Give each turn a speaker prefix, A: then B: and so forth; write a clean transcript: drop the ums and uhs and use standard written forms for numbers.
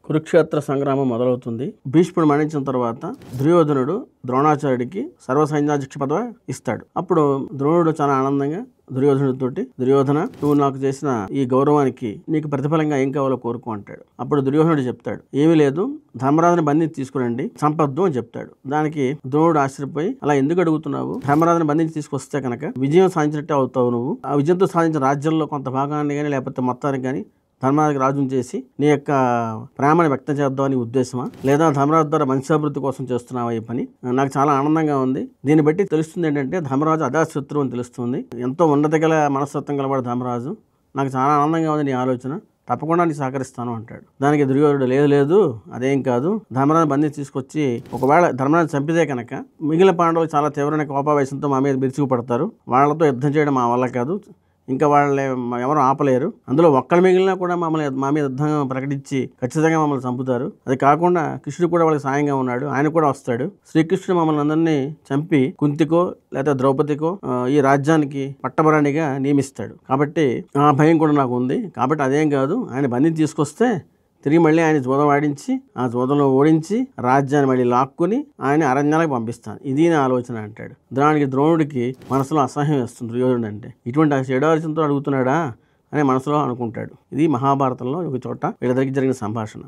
A: కురుక్షేత్ర సంగ్రామం మొదలవుతుంది. భీష్ముడు మరణించిన తర్వాత దుర్యోధనుడు ద్రోణాచార్యుడికి సర్వసైన్యాధ్యక్ష పదవి ఇస్తాడు. అప్పుడు ద్రోణుడు చాలా ఆనందంగా దుర్యోధనుడితోటి, దుర్యోధన, నువ్వు నాకు చేసిన ఈ గౌరవానికి నీకు ప్రతిఫలంగా ఏం కావాలో కోరుకో అంటాడు. అప్పుడు దుర్యోధనుడు చెప్తాడు, ఏమీ లేదు, ధర్మరాజుని బంధించి తీసుకురండి, చంపొద్దు అని చెప్తాడు. దానికి ద్రోణుడు ఆశ్చర్యపోయి, అలా ఎందుకు అడుగుతున్నావు? ధర్మరాజుని బంధించి తీసుకొస్తే కనుక విజయం సాధించినట్టే అవుతావు నువ్వు. ఆ విజయంతో సాధించిన రాజ్యంలో కొంత భాగాన్ని కానీ లేకపోతే మొత్తానికి కానీ ధర్మరాజుకి రాజును చేసి నీ యొక్క ప్రేమను వ్యక్తం చేద్దామని ఉద్దేశమా, లేదా ధర్మరాజు ద్వారా వంశాభివృద్ధి కోసం చేస్తున్నావా ఈ పని? నాకు చాలా ఆనందంగా ఉంది. దీన్ని బట్టి తెలుస్తుంది ఏంటంటే ధర్మరాజు అజాతశత్రువు అని తెలుస్తుంది. ఎంతో ఉన్నత గల మనస్తత్వం గలవాడు ధర్మరాజు. నాకు చాలా ఆనందంగా ఉంది నీ ఆలోచన, తప్పకుండా నీకు సహకరిస్తాను అంటాడు. దానికి దుర్యోధనుడు, లేదు అదేం కాదు, ధర్మరాజు బంధించి తీసుకొచ్చి ఒకవేళ ధర్మరాజు చంపితే కనుక మిగిలిన పాండవులు చాలా తీవ్రమైన కోపావేశంతో మా మీద విరుచుకుపడతారు, వాళ్ళతో యుద్ధం చేయడం మా వల్ల కాదు, ఇంకా వాళ్ళే ఎవరు ఆపలేరు, అందులో ఒక్కరు మిగిలినా కూడా మా మీద యుద్ధం ప్రకటించి ఖచ్చితంగా మమ్మల్ని చంపుతారు. అది కాకుండా కృష్ణుడు కూడా వాళ్ళకి సాయంగా ఉన్నాడు, ఆయన కూడా వస్తాడు. శ్రీకృష్ణుడు మమ్మల్ని అందరినీ చంపి కుంతికో లేదా ద్రౌపదికో ఈ రాజ్యానికి పట్టబరానిగా నియమిస్తాడు. కాబట్టి ఆ భయం కూడా నాకు ఉంది. కాబట్టి అదేం కాదు, ఆయన బంధించి తీసుకొస్తే తిరిగి మళ్ళీ ఆయన జూదం ఆడించి ఆ జూదంలో ఓడించి రాజ్యాన్ని మళ్ళీ లాక్కుని ఆయన అరణ్యాలకు పంపిస్తాను, ఇది నా ఆలోచన అంటాడు. దానికి ద్రోణుడికి మనసులో అసహ్యం వేస్తుంది. దుర్యోధనుడు అంటే ఇటువంటి చెడు ఆలోచనతో అడుగుతున్నాడా అని మనసులో అనుకుంటాడు. ఇది మహాభారతంలో ఒక చోట వీళ్ళిద్దరికి జరిగిన సంభాషణ.